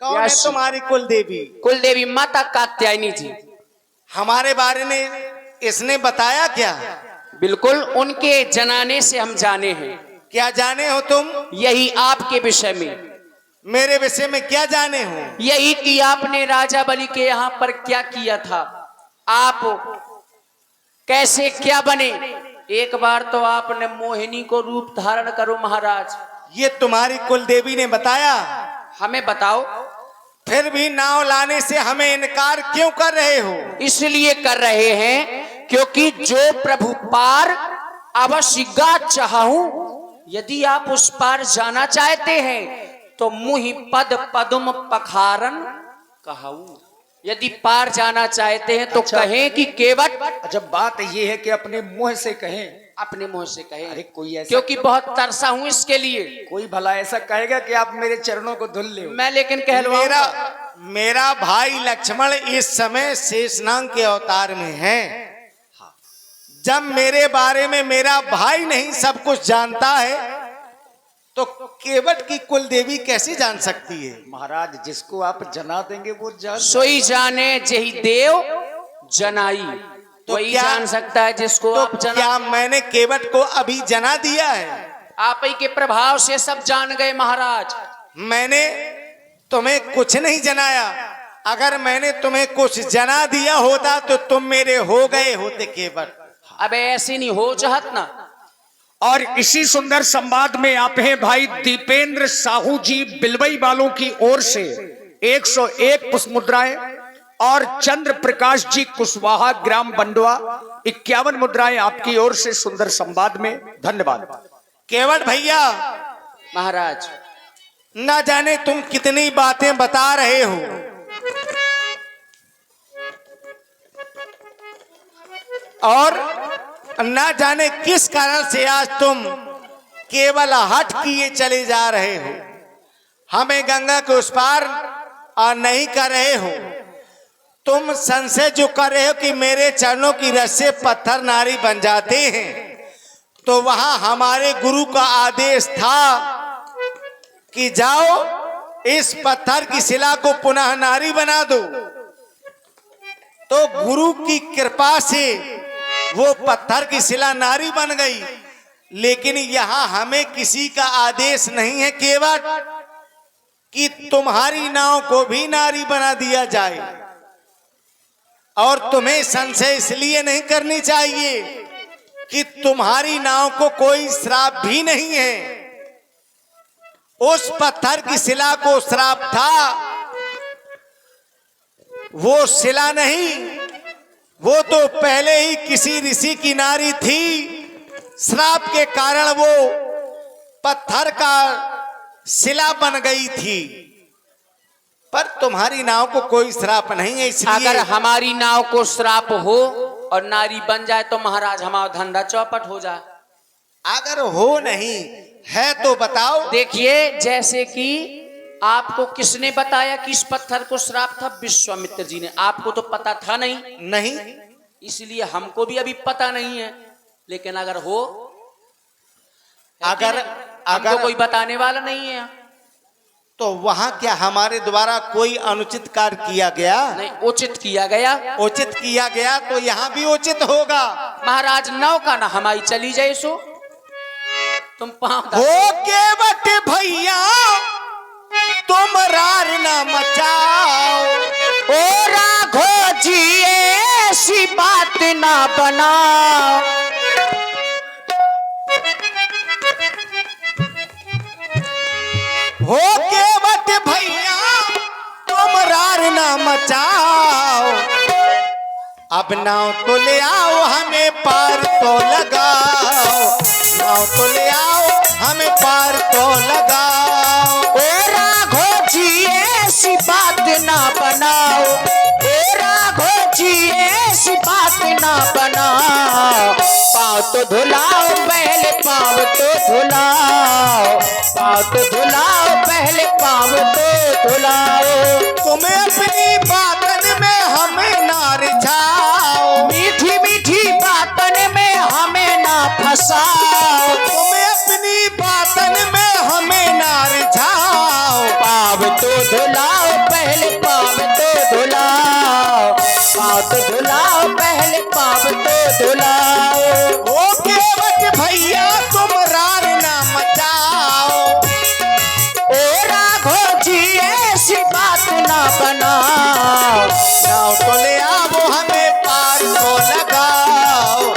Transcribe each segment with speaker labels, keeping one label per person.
Speaker 1: कौन है तुम्हारी कुल देवी?
Speaker 2: कुल देवी माता कात्यायनी जी।
Speaker 1: हमारे बारे में इसने बताया क्या?
Speaker 2: बिल्कुल, उनके जनाने से हम जाने हैं।
Speaker 1: क्या जाने हो तुम?
Speaker 2: यही आपके विषय में।
Speaker 1: मेरे विषय में क्या जाने हो?
Speaker 2: यही कि आपने राजा बलि के यहाँ पर क्या किया था, आप कैसे क्या बने। एक बार तो आपने मोहिनी को रूप धारण करो महाराज।
Speaker 1: ये तुम्हारी कुल देवी ने बताया?
Speaker 2: हमें बताओ।
Speaker 1: फिर भी नाव लाने से हमें इनकार क्यों कर रहे हो?
Speaker 2: इसलिए कर रहे हैं क्योंकि जो प्रभु पार अवश्य गा चाहूं, यदि आप उस पार जाना चाहते हैं तो मुहि पद पदुम पखारन कहूं। यदि पार जाना चाहते हैं तो कहें कि केवट।
Speaker 3: जब बात ये है कि अपने मुंह से कहें,
Speaker 2: अपने मुंह से कहें।
Speaker 3: अरे कोई ऐसा,
Speaker 2: क्योंकि बहुत तरसा हूं इसके लिए।
Speaker 3: कोई भला ऐसा कहेगा कि आप मेरे चरणों को धुल ले।
Speaker 2: मैं लेकिन कहलवाऊंगा।
Speaker 1: मेरा भाई लक्ष्मण इस समय शेषनाग के अवतार में है। जब मेरे बारे में मेरा भाई नहीं सब कुछ जानता है तो केवट की कुल देवी कैसे जान सकती है?
Speaker 3: महाराज, जिसको आप जना देंगे वो जान।
Speaker 2: सोई जाने जही देव जनाई। तो वही जान सकता है जिसको
Speaker 1: तो
Speaker 2: आप जना।
Speaker 1: क्या मैंने केवट को अभी जना दिया है?
Speaker 2: आप ही के प्रभाव से सब जान गए महाराज।
Speaker 1: मैंने तुम्हें कुछ नहीं जनाया। अगर मैंने तुम्हें कुछ जना दिया होता तो तुम मेरे हो गए होते केवट।
Speaker 2: अब ऐसी नहीं हो चाहत ना।
Speaker 3: और इसी सुंदर संवाद में आप हैं भाई दीपेंद्र साहू जी बिलवई वालों की ओर से 101 पुष्प मुद्राएं और चंद्र प्रकाश जी कुशवाहा ग्राम बंडवा 51 मुद्राएं आपकी ओर से सुंदर संवाद में। धन्यवाद।
Speaker 1: केवट भैया
Speaker 2: महाराज,
Speaker 1: ना जाने तुम कितनी बातें बता रहे हो और ना जाने किस कारण से आज तुम केवल हट किए चले जा रहे हो। हमें गंगा के उस पार नहीं कर रहे हो। तुम संशय जो कर रहे हो कि मेरे चरणों की रस से पत्थर नारी बन जाते हैं, तो वहां हमारे गुरु का आदेश था कि जाओ इस पत्थर की शिला को पुनः नारी बना दो। तो गुरु की कृपा से वो पत्थर की शिला नारी बन गई। लेकिन यहां हमें किसी का आदेश नहीं है केवट कि तुम्हारी नाव को भी नारी बना दिया जाए। और तुम्हें संशय इसलिए नहीं करनी चाहिए कि तुम्हारी नाव को कोई श्राप भी नहीं है। उस पत्थर की शिला को श्राप था, वो शिला नहीं, वो तो पहले ही किसी ऋषि की नारी थी। श्राप के कारण वो पत्थर का शिला बन गई थी। पर तुम्हारी नाव को कोई श्राप नहीं है। इसलिए
Speaker 2: अगर हमारी नाव को श्राप हो और नारी बन जाए तो महाराज हमारा धंधा चौपट हो जाए।
Speaker 1: अगर हो नहीं है तो बताओ।
Speaker 2: देखिए, जैसे कि आपको किसने बताया कि इस पत्थर को श्राप था? विश्वामित्र जी ने। आपको तो पता था नहीं, इसलिए हमको भी अभी पता नहीं है। लेकिन अगर हो, अगर कोई बताने वाला नहीं है
Speaker 1: तो वहां क्या हमारे द्वारा कोई अनुचित कार्य किया गया?
Speaker 2: नहीं, उचित किया गया।
Speaker 1: उचित किया गया तो यहाँ भी उचित होगा।
Speaker 2: महाराज, नौका ना हमारी चली जाए सो तुम पाँव
Speaker 1: हो केवट भैया तुम रार ना मचाओ।
Speaker 2: ओ राघो जी ऐसी बात ना बनाओ।
Speaker 1: हो केवट भैया तुम रार ना मचाओ। अब नाव तो ले आओ हमें पार तो लगाओ। नाव तो ले आओ हमें पार तो लगाओ।
Speaker 2: ओ राघो जी ऐसी बात ना बनाओ। ओ राघो जी ऐसी बात ना बनाओ। पाँव तो धुलाओ पहले, पाँव तो धुलाओ। पाँव तो धुलाओ पहले, पाँव तो धुलाओ।
Speaker 1: तुम्हें अपनी बातन में हमें ना रिझाओ।
Speaker 2: मीठी मीठी बातन में हमें ना फंसाओ।
Speaker 1: तुम्हें अपनी बातन में हमें ना रिझाओ।
Speaker 2: पाँव तो धुलाओ पहले पाँव तो धुलाओ, पाँव तो धुलाओ, पहले पाँव तो धुलाओ।
Speaker 1: ओ केवट भैया तुम रार ना मचाओ,
Speaker 2: ओ राघो जी ऐसी बात ना बनाओ,
Speaker 1: नाव तो ले आओ हमें पार को लगाओ।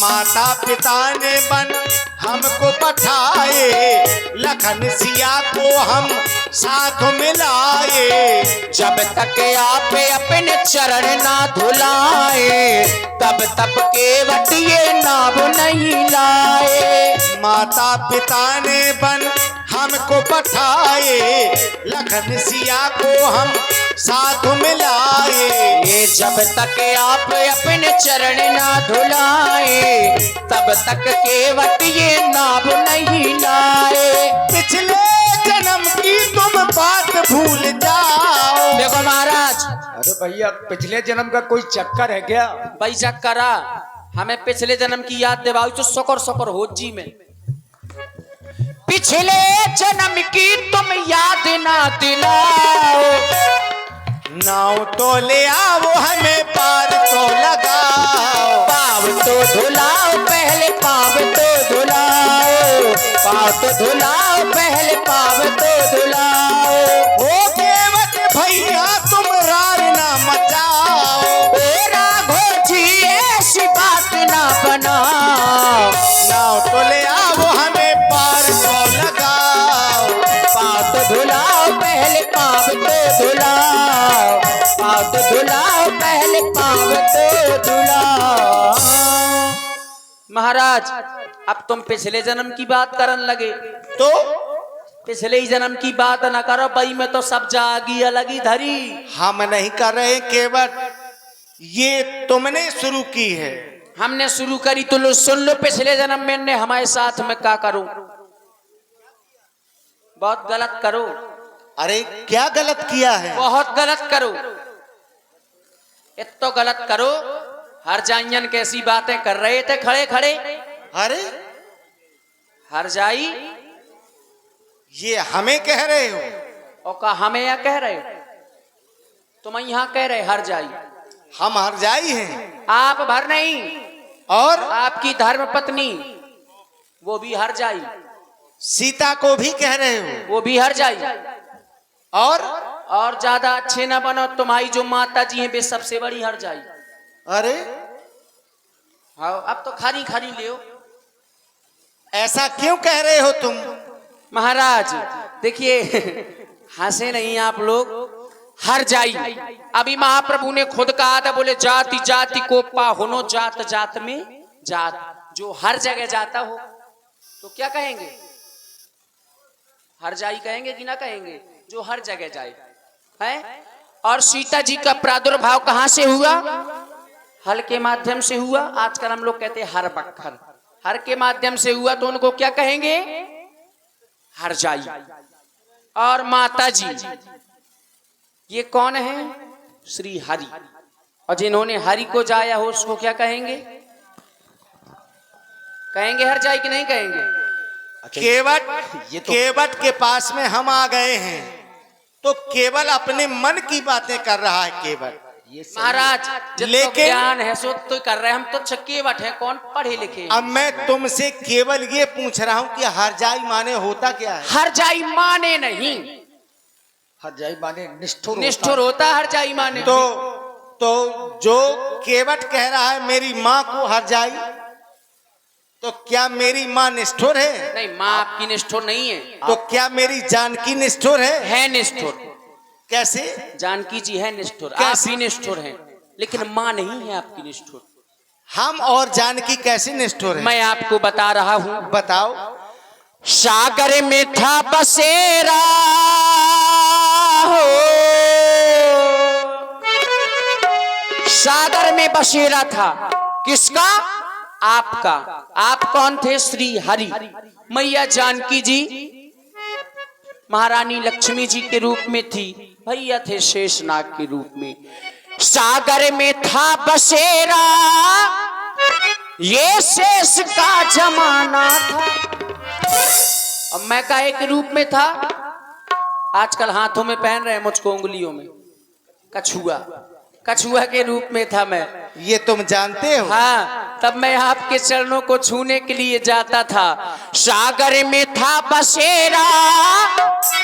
Speaker 1: माता पिता ने बन हमको पठाए, लखन सिया को हम साथ मिलाए।
Speaker 2: जब तक आप अपने चरण ना धुलाए, तब तक केवट ये नाव नहीं लाए।
Speaker 1: माता पिता ने बन हमको पठाए, लखन सिया को हम साथ मिलाए।
Speaker 2: ये जब तक आप अपने चरण ना धुलाए, तब तक केवट ये नाव नहीं लाए।
Speaker 1: पिछले जन्म की तुम बात भूल जाओ।
Speaker 2: देखो महाराज,
Speaker 3: अरे भैया पिछले जन्म का कोई चक्कर है क्या?
Speaker 2: भाई करा हमें पिछले जन्म की याद दिवाओ तो सकर सकर हो जी में। पिछले जन्म की तुम याद ना दिलाओ,
Speaker 1: नाव तो ले आओ हमें पार तो लगाओ।
Speaker 2: पाँव तो धुलाओ, पहले पाँव तो धुलाओ, पाँव तो धुलाओ, पहले पाँव तो धुलाओ।
Speaker 1: ओ केवट भैया तुम रार ना मचाओ,
Speaker 2: ओ राघो जी ऐसी बात ना बनाओ,
Speaker 1: नाव तो ले आओ हमें पार तो लगाओ।
Speaker 2: पाँव तो धुलाओ, पहले पाँव तो धुलाओ, पाँव तो धुलाओ, पहले पाँव तो धुलाओ। महाराज अब तुम पिछले जन्म की बात करन लगे,
Speaker 1: तो
Speaker 2: पिछले ही जन्म की बात न करो भाई, में तो सब जागी अलगी धरी।
Speaker 1: हम नहीं कर रहे केवट, ये तुमने शुरू की है।
Speaker 2: हमने शुरू करी तो लो सुन लो, पिछले जन्म में ने हमारे साथ में क्या करूं, बहुत गलत करो,
Speaker 1: अरे क्या गलत किया है?
Speaker 2: बहुत गलत करो, इतो गलत करो। हर जाइयन कैसी बातें कर रहे थे खड़े खड़े।
Speaker 1: अरे
Speaker 2: हर जाई
Speaker 1: ये हमें कह रहे हो?
Speaker 2: और का हमें या कह रहे हो? तुम यहाँ कह रहे हर जाई,
Speaker 1: हम हर जाई हैं।
Speaker 2: आप भर नहीं,
Speaker 1: और
Speaker 2: आपकी धर्म पत्नी वो भी हर जाई,
Speaker 1: सीता को भी कह रहे हो?
Speaker 2: वो भी हर जाई।
Speaker 1: और
Speaker 2: ज्यादा अच्छे ना बनो, तुम्हारी जो माता जी हैं वे सबसे बड़ी हर जाई।
Speaker 1: अरे
Speaker 2: हाँ अब तो खारी खारी ले।
Speaker 1: ऐसा क्यों कह रहे हो तुम?
Speaker 2: महाराज देखिए हंसे नहीं आप लोग, हर जाई अभी महाप्रभु ने खुद कहा था, बोले जाति जाति को पाहुनो, जात जात में जात। जो हर जगह जाता हो तो क्या कहेंगे? हर जाई कहेंगे कि ना कहेंगे? जो हर जगह जाए है। और सीता जी का प्रादुर्भाव कहां से हुआ? हल के माध्यम से हुआ। आजकल हम लोग कहते हैं हर बखर, हर के माध्यम से हुआ तो उनको क्या कहेंगे? हर जाई। और माता जी ये कौन है? श्री हरि। और जिन्होंने हरि को जाया हो उसको क्या कहेंगे? कहेंगे हर जाई कि नहीं कहेंगे?
Speaker 1: केवट के पास में हम आ गए हैं तो केवल अपने मन की बातें कर रहा है केवट।
Speaker 2: महाराज लेकिन ज्ञान है सो तो कर रहे, हम तो केवट है, कौन पढ़े लिखे।
Speaker 1: अब मैं तुमसे केवल ये पूछ रहा हूँ कि हर जाई माने होता क्या है?
Speaker 2: हर जाई माने नहीं,
Speaker 3: हर जाई माने निष्ठुर
Speaker 2: निष्ठुर होता है हर जाई माने।
Speaker 1: तो जो केवट कह रहा है मेरी माँ को हर जाई, तो क्या मेरी माँ निष्ठुर है?
Speaker 2: नहीं, माँ आपकी निष्ठुर नहीं है।
Speaker 1: तो क्या मेरी जानकी निष्ठुर है?
Speaker 2: है निष्ठुर।
Speaker 1: कैसे?
Speaker 2: जानकी जी है निष्ठुर, आप भी निष्ठुर हैं, लेकिन माँ नहीं है आपकी निष्ठुर।
Speaker 1: हम और जानकी कैसे निष्ठुर हैं?
Speaker 2: मैं आपको बता रहा हूं,
Speaker 1: बताओ।
Speaker 2: सागर में था बसेरा हो, सागर में बसेरा था किसका? आपका। आप कौन थे? श्री हरि। मैया जानकी जी महारानी लक्ष्मी जी के रूप में थी, भैया थे शेषनाग के रूप में। सागर में था बसेरा, ये शेष का जमाना था। अब मैं का एक रूप में था, आजकल हाथों में पहन रहे हैं मुझको उंगलियों में, कछुआ, कछुआ के रूप में था मैं।
Speaker 1: ये तुम जानते हो?
Speaker 2: हाँ, तब मैं आपके चरणों को छूने के लिए जाता था। सागर में था बसेरा,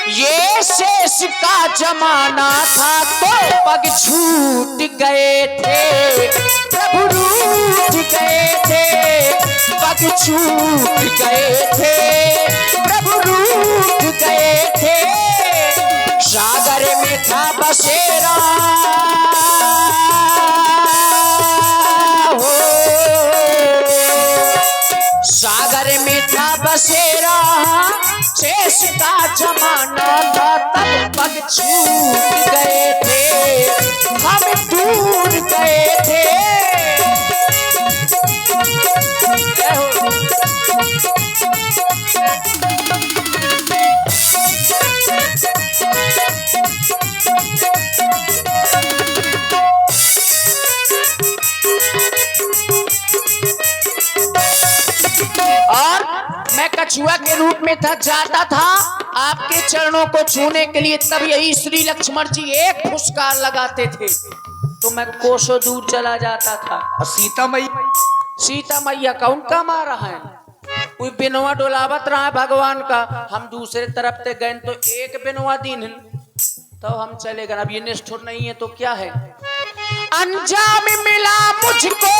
Speaker 2: ये शेष का जमाना था, तो पग छूट गए थे, प्रभु रूठ गए थे, पग छूट गए थे, प्रभु रूठ गए थे। सागर में था बसेरा, सागर में था बसेरा, शेष का जमाना था, तब पग छूट गए थे, हम दूर गए थे। और मैं कछुआ के रूप में था, जाता था आपके चरणों को छूने के लिए, तब यही श्री लक्ष्मण जी एक फुसकार लगाते थे तो मैं कोसों दूर चला जाता था।
Speaker 3: और सीता मैया,
Speaker 2: सीता मैया का उनका मारा है, कोई बिनवा डोलावत रहा है भगवान का, हम दूसरे तरफ से गए तो एक बिनवा दिन तो हम चले गए। अब ये निष्ठुर नहीं है तो क्या है। अंजाम मिला मुझको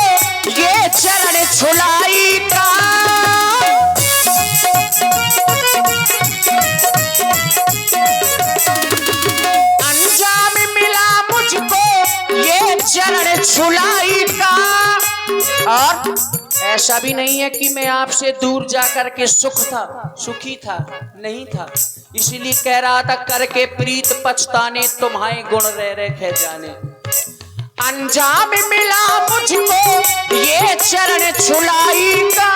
Speaker 2: ये चरण छुलाई का, अंजाम मिला मुझको ये चरण छुलाई का। और ऐसा भी नहीं है कि मैं आपसे दूर जाकर के सुखी था, नहीं था। इसीलिए कह रहा था, करके प्रीत पछताने तुम्हारे गुण रह रखे जाने। अंजाम मिला मुझको ये चरण छुलाई का,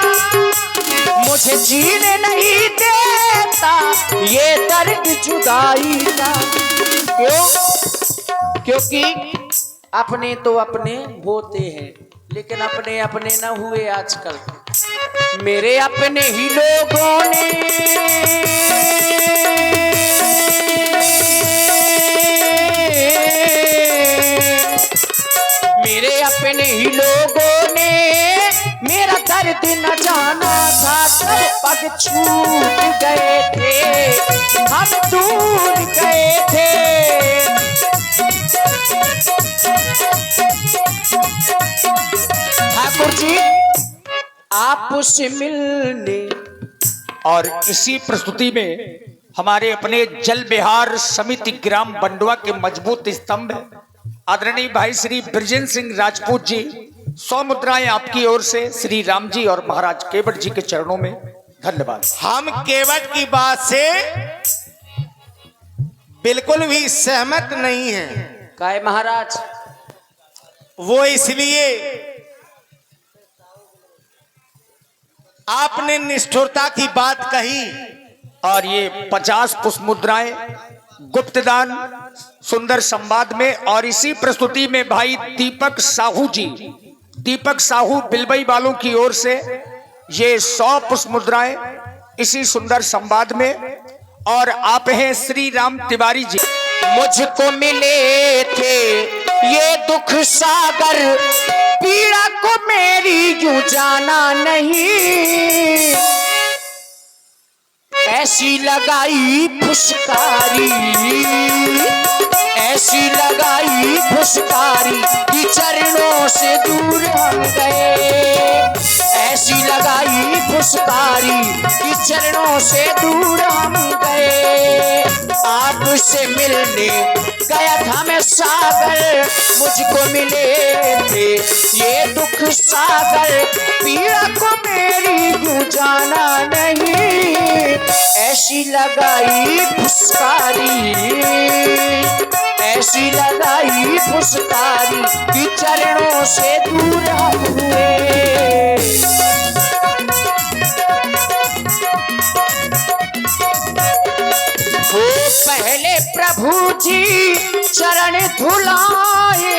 Speaker 2: मुझे जीने नहीं देता ये दर्द जुदाई का। क्यों? क्योंकि अपने तो अपने होते हैं, लेकिन अपने अपने न हुए आजकल। मेरे अपने ही लोगों ने मेरे अपने ही लोगों ने मेरा दर्द न जाना था, तब पग छूट गए थे, हम दूर गए थे। ठाकुर जी आपसे मिलने।
Speaker 3: और इसी प्रस्तुति में हमारे अपने जल विहार समिति ग्राम बंडवा के मजबूत स्तंभ आदरणीय भाई श्री ब्रजेंद्र सिंह राजपूत जी, 100 मुद्राएं आपकी ओर से श्री राम जी और महाराज केवट जी के चरणों में। धन्यवाद।
Speaker 1: हम केवट की बात से बिल्कुल भी सहमत नहीं है।
Speaker 2: काय महाराज?
Speaker 1: वो इसलिए आपने निष्ठुरता की बात कही।
Speaker 3: और ये 50 पुष्प मुद्राएं गुप्तदान सुंदर संवाद में, और इसी प्रस्तुति में भाई दीपक साहू जी, दीपक साहू बिलबई वालों की ओर से ये 100 पुष्प मुद्राएं इसी सुंदर संवाद में। और आप हैं श्री राम तिवारी जी।
Speaker 2: मुझको मिले थे ये दुख सागर, पीड़ा को मेरी यूं जाना नहीं, ऐसी लगाई फुसकारी, ऐसी लगाई फुसकारी कि चरणों से दूर हम गए, ऐसी लगाई फुसकारी कि चरणों से दूर हम गए। आपसे मिलने गया था मैं सागर, मुझको मिले थे ये दुख सागर, पीड़ा को मेरी यूं जाना नहीं, ऐसी लगाई फुसकारी, ऐसी लगाई फुसकारी कि चरणों से दूर हम हुए। वो पहले प्रभु जी चरण धुलाए,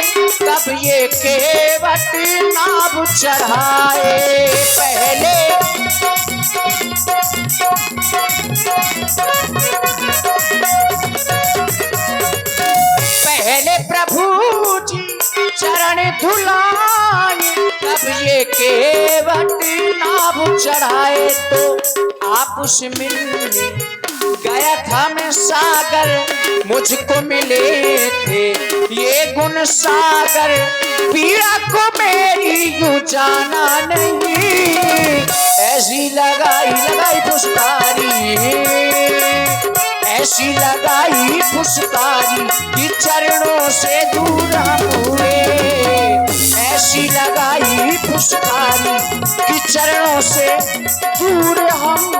Speaker 2: तब ये केवट नाव चढ़ाए। पहले प्रभु जी चरण धुलाए, तब ये केवट नाव चढ़ाए। तो आपस मिलने गया था मैं सागर, मुझको मिले थे ये गुण सागर। पीड़ा को मेरी यूं जाना नहीं, ऐसी लगाई फुसकारी, ऐसी लगाई फुसकारी कि चरणों से दूर हम हुए। ऐसी लगाई फुसकारी कि चरणों से दूर हम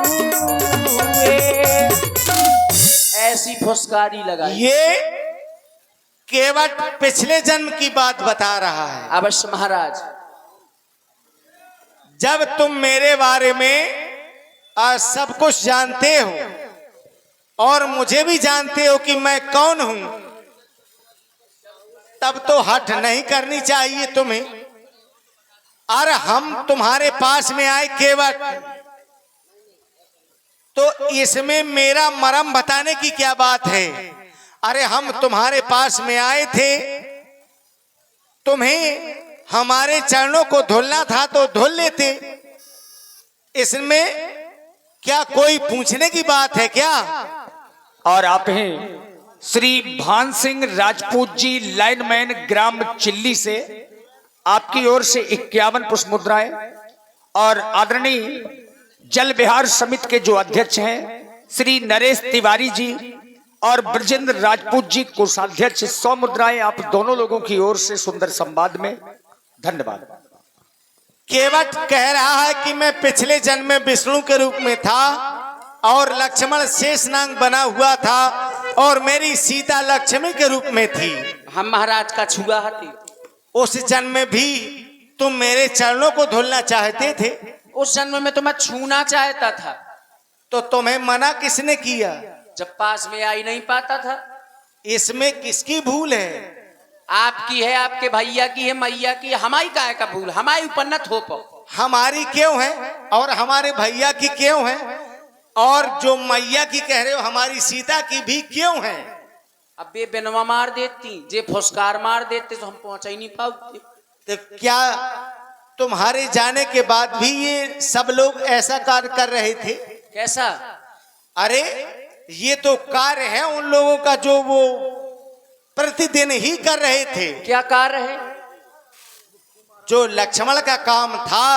Speaker 2: हुए। ऐसी फुसकारी लगाई।
Speaker 1: ये केवट पिछले जन्म की बात बता रहा है।
Speaker 2: अवश्य महाराज।
Speaker 1: जब तुम मेरे बारे में सब कुछ जानते हो और मुझे भी जानते हो कि मैं कौन हूं, तब तो हठ नहीं करनी चाहिए तुम्हें। अरे हम तुम्हारे पास में आए केवट, तो इसमें मेरा मरम बताने की क्या बात है। अरे हम तुम्हारे पास में आए थे, तुम्हें हमारे चरणों को धुलना था तो धुल लेते। इसमें क्या कोई पूछने की बात है क्या?
Speaker 3: और आप हैं श्री भान सिंह राजपूत जी, लाइनमैन, ग्राम चिल्ली से। आपकी ओर से 51 पुष्प मुद्राएं। और आदरणीय जल विहार समिति के जो अध्यक्ष हैं श्री नरेश तिवारी जी और ब्रजेंद्र राजपूत जी, कोषाध्यक्ष, 100 मुद्राएं आप दोनों लोगों की ओर से सुंदर संवाद में। धन्यवाद।
Speaker 1: केवट कह रहा है कि मैं पिछले जन्म में विष्णु के रूप में था और लक्ष्मण शेषनाग बना हुआ था और मेरी सीता लक्ष्मी के रूप में थी।
Speaker 2: हम महाराज का छुआ हती।
Speaker 1: उस जन्म में भी तुम मेरे चरणों को धुलना चाहते थे।
Speaker 2: उस जन्म में तो मैं छूना चाहता था।
Speaker 1: तो तुम्हें मना किसने किया?
Speaker 2: जब पास में आई नहीं पाता था।
Speaker 1: इसमें किसकी भूल है?
Speaker 2: आपकी है, आपके भैया की है, मैया की है। हमारी काहे का भूल? हमारी ऊपर न थोपो।
Speaker 1: हमारी क्यों है और हमारे भैया की क्यों है? और जो मैया की कह रहे हो हमारी सीता की भी क्यों है?
Speaker 2: अब बे बेनवा मार देती, जे फुसकार मार देते तो हम पहुंच ही नहीं पाते।
Speaker 1: तो क्या तुम्हारे जाने के बाद भी ये सब लोग ऐसा कार्य कर रहे थे?
Speaker 2: कैसा?
Speaker 1: अरे ये तो कार्य है उन लोगों का जो वो प्रतिदिन ही कर रहे थे।
Speaker 2: क्या कार्य है?
Speaker 1: जो लक्ष्मण का काम था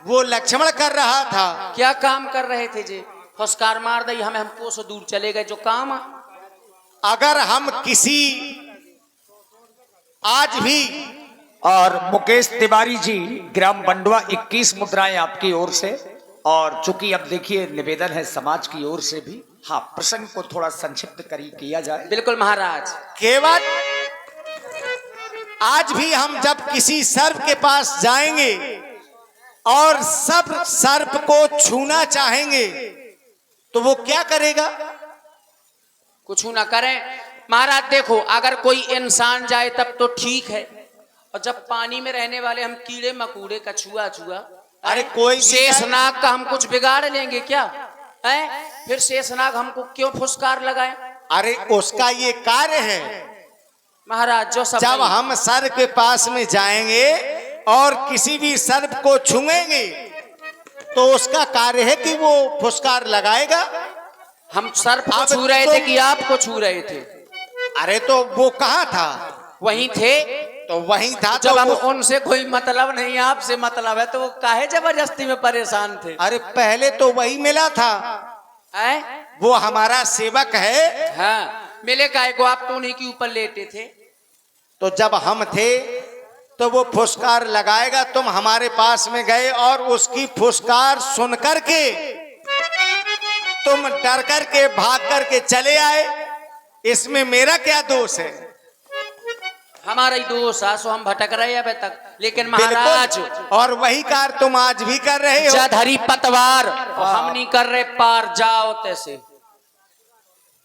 Speaker 1: वो लक्ष्मण कर रहा था।
Speaker 2: क्या काम कर रहे थे? जे फुसकार मार दई हमें, हम कोसों दूर चले गए। जो काम है,
Speaker 1: अगर हम किसी आज भी।
Speaker 3: और मुकेश तिवारी जी, ग्राम बंडवा, 21 मुद्राएं आपकी ओर से। और चूंकि अब देखिए निवेदन है समाज की ओर से भी, हाँ, प्रसंग को थोड़ा संक्षिप्त किया जाए।
Speaker 2: बिल्कुल महाराज।
Speaker 1: केवट, आज भी हम जब किसी सर्प के पास जाएंगे और सब सर्प को छूना चाहेंगे तो वो क्या करेगा?
Speaker 2: कुछ ना करें महाराज। देखो, अगर कोई इंसान जाए तब तो ठीक है, और जब पानी में रहने वाले हम कीड़े मकोड़े, कछुआ छुआ,
Speaker 1: अरे कोई
Speaker 2: शेषनाग का हम कुछ बिगाड़ लेंगे क्या? है? फिर शेषनाग हमको क्यों फुसकार लगाए?
Speaker 1: अरे उसका ये कार्य है
Speaker 2: महाराज। जो सब
Speaker 1: जब हम सर्प के पास में जाएंगे और किसी भी सर्प को छुएंगे तो उसका कार्य है कि वो फुसकार लगाएगा।
Speaker 2: हम सर्प को छू रहे थे कि आपको छू रहे थे?
Speaker 1: अरे तो वो कहाँ था?
Speaker 2: वहीं थे।
Speaker 1: तो वहीं था।
Speaker 2: जब
Speaker 1: तो
Speaker 2: हम उनसे कोई मतलब नहीं, आपसे मतलब है, तो वो काहे जबरदस्ती में परेशान थे?
Speaker 1: अरे पहले तो वही मिला था।
Speaker 2: है?
Speaker 1: वो हमारा सेवक है।
Speaker 2: हाँ, मिले काहे को? आप तो उन्हीं के ऊपर लेटे थे।
Speaker 1: तो जब हम थे तो वो फुसकार लगाएगा। तुम हमारे पास में गए और उसकी फुसकार सुन करके तुम डर करके भाग करके चले आए। इसमें मेरा क्या दोष है?
Speaker 2: हमारा ही दोष है। सो हम भटक रहे हैं अभी तक। लेकिन महाराज,
Speaker 1: और वही कार्य तुम आज भी कर रहे हो।
Speaker 2: जधरी पतवार, और हम नहीं कर रहे पार। जाओ तैसे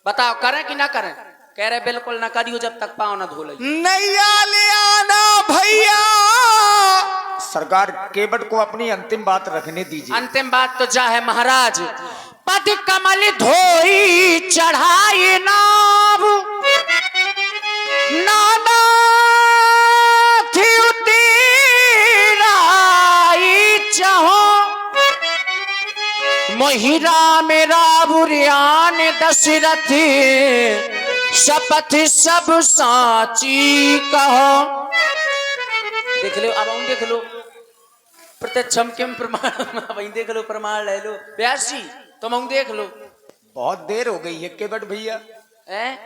Speaker 2: बताओ, करें कि ना करें? कह रहे बिल्कुल ना करियो जब तक पाँव ना धो लई।
Speaker 1: नैया ले आना भैया।
Speaker 3: सरकार केवट को अपनी अंतिम बात रखने दीजिए।
Speaker 2: अंतिम बात तो जा है महाराज। पद कमल धोई चढ़ाई नाव, नाना थी उतीराई चाहो, महिरा मेरा बुरियान दशरथ, शपथ सब साची कहो। देख लो अब हम देख लो प्रत्यक्षम किम प्रमाण, वही देख लो प्रमाण ले लो। व्यास जी तुम हम देख लो।
Speaker 3: बहुत देर हो गई है केवट भैया।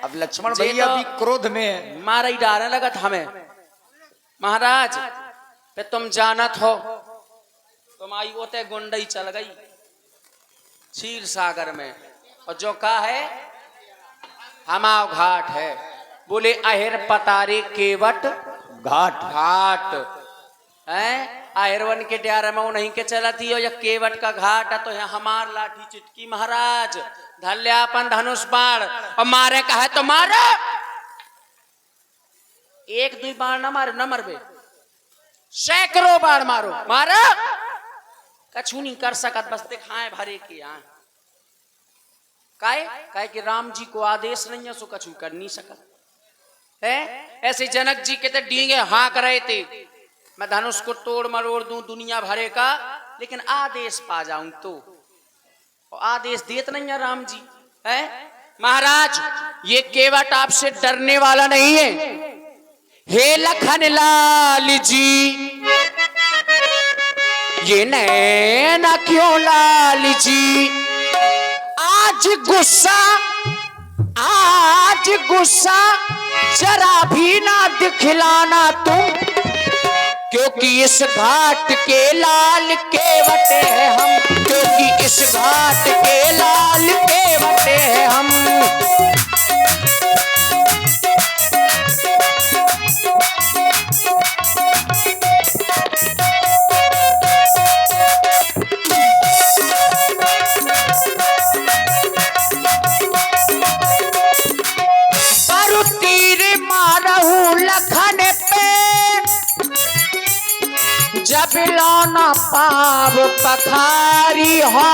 Speaker 3: अब लक्ष्मण
Speaker 2: जे
Speaker 3: भैया
Speaker 2: तो
Speaker 3: भी क्रोध में है।
Speaker 2: मारा ही डालने लगा था हमें। महाराज पे तुम जानत हो, तुम आई होते गुंडई चल गई क्षीर सागर में, और जो का है हमाव घाट है। बोले अहिर पतारे केवट
Speaker 3: घाट
Speaker 2: घाट है। आयरवन के ड्यारा में नहीं के चलती हो, या केवट का घाट है तो यहाँ हमार लाठी चिटकी महाराज धल्यापन धनुष बाण, और मारे का है तो मारे। एक दो बाण ना मारो न मरबे, सैकड़ों बाण मारो मारो, कछु नहीं कर सकत, बस दिखाए भरे के यहाँ काहे कि राम जी को आदेश नहीं है, सो कछु कर नहीं सकत है। ऐसे जनक जी के तो डींगे हाँक रहे थे, मैं धनुष को तोड़ मरोड़ दूं दुनिया भरे का, लेकिन आदेश पा जाऊं तो आदेश देत नहीं है राम जी है। महाराज ये केवट आपसे डरने वाला नहीं है। हे लखन लाल जी ये नैना क्यों लाल जी, आज गुस्सा जरा भी ना दिखलाना तुम, क्योंकि इस घाट के लाल केवट है हम, क्योंकि इस घाट के लाल केवट है हम। पर तीर मारहू लखन पे, जब लौना पाव पखारी हो,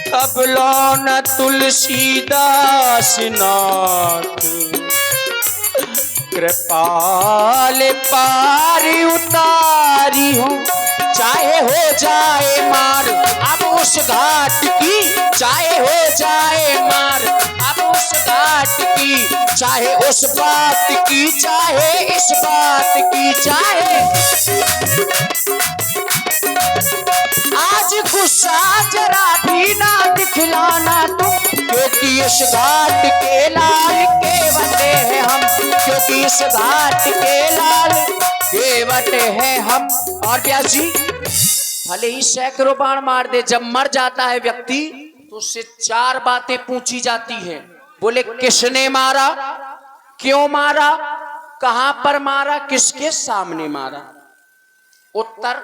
Speaker 2: तब लौना तुलसीदास नाथ, कृपाल पार उतारी हो। चाहे हो जाए मार अब उस घाट की, चाहे हो जाए मार अब उस घाट की, चाहे उस बात की, चाहे इस बात की, चाहे आज गुस्सा जरा भी ना दिखलाना तुम, क्योंकि इस घाट के लाल केवट है हम, क्योंकि इस घाट के लाल केवट है हम। और व्यास जी भले ही सैकड़ों बाण मार दे, जब मर जाता है व्यक्ति तो उससे चार बातें पूछी जाती हैं। बोले किसने मारा, क्यों मारा, कहां पर मारा, किसके सामने मारा। उत्तर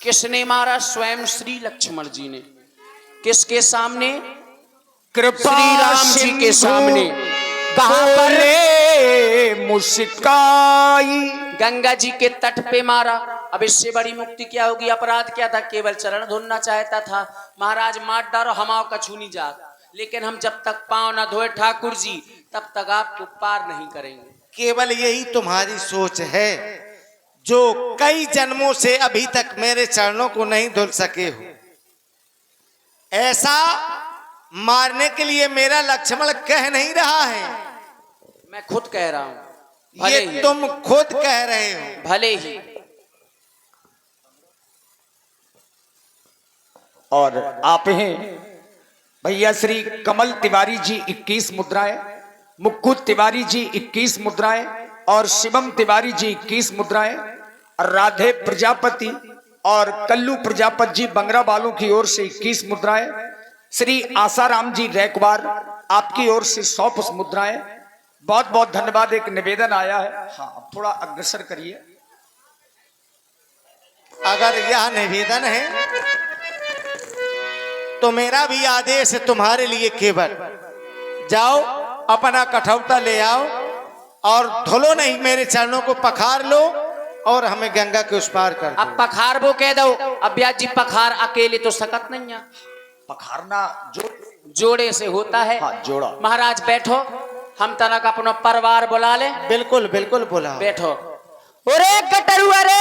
Speaker 2: किसने मारा, स्वयं श्री लक्ष्मण जी ने। किसके सामने, श्री राम जी के सामने। कहां पर,
Speaker 3: मुस्काई
Speaker 2: गंगा जी के तट पे मारा। अब इससे बड़ी मुक्ति क्या होगी, अपराध क्या था, केवल चरण धोना चाहता था। महाराज मार डालो हमाओ का छूनी जात, लेकिन हम जब तक पांव ना धोए ठाकुर जी तब तक आपको पार नहीं करेंगे।
Speaker 1: केवल यही तुम्हारी सोच है, जो कई जन्मों से अभी तक मेरे चरणों को नहीं धुल सके हो। ऐसा मारने के लिए मेरा लक्ष्मण कह नहीं रहा है,
Speaker 2: मैं खुद कह रहा हूं।
Speaker 1: ये तुम खुद कह रहे हो।
Speaker 2: भले ही।
Speaker 3: और आप हैं भैया श्री कमल तिवारी जी 21 मुद्राएं, मुकुट तिवारी जी 21 मुद्राएं, और शिवम तिवारी जी 21 मुद्राएं, राधे प्रजापति और कल्लू प्रजापति जी बंगरा वालों की ओर से 21 मुद्राएं, श्री आसाराम जी रैकवार आपकी ओर से 100 पुष्प मुद्राएं। बहुत बहुत धन्यवाद। एक निवेदन आया है, हाँ थोड़ा अग्रसर करिए।
Speaker 1: अगर यह निवेदन है तो मेरा भी आदेश है तुम्हारे लिए केवल, जाओ अपना कठौता ले आओ और धुलो नहीं, मेरे चरणों को पखार लो और हमें गंगा के उस पार कर दो।
Speaker 2: अब पखार वो कह दो, अब ब्याज जी पखार अकेले तो सकत नहीं है,
Speaker 3: पखारना
Speaker 2: जोड़े से होता है।
Speaker 3: हाँ, जोड़ा।
Speaker 2: महाराज बैठो, हम तनक अपना परिवार बुला ले।
Speaker 1: बिल्कुल बिल्कुल बोला।
Speaker 2: बैठो। अरे कटरुआ रे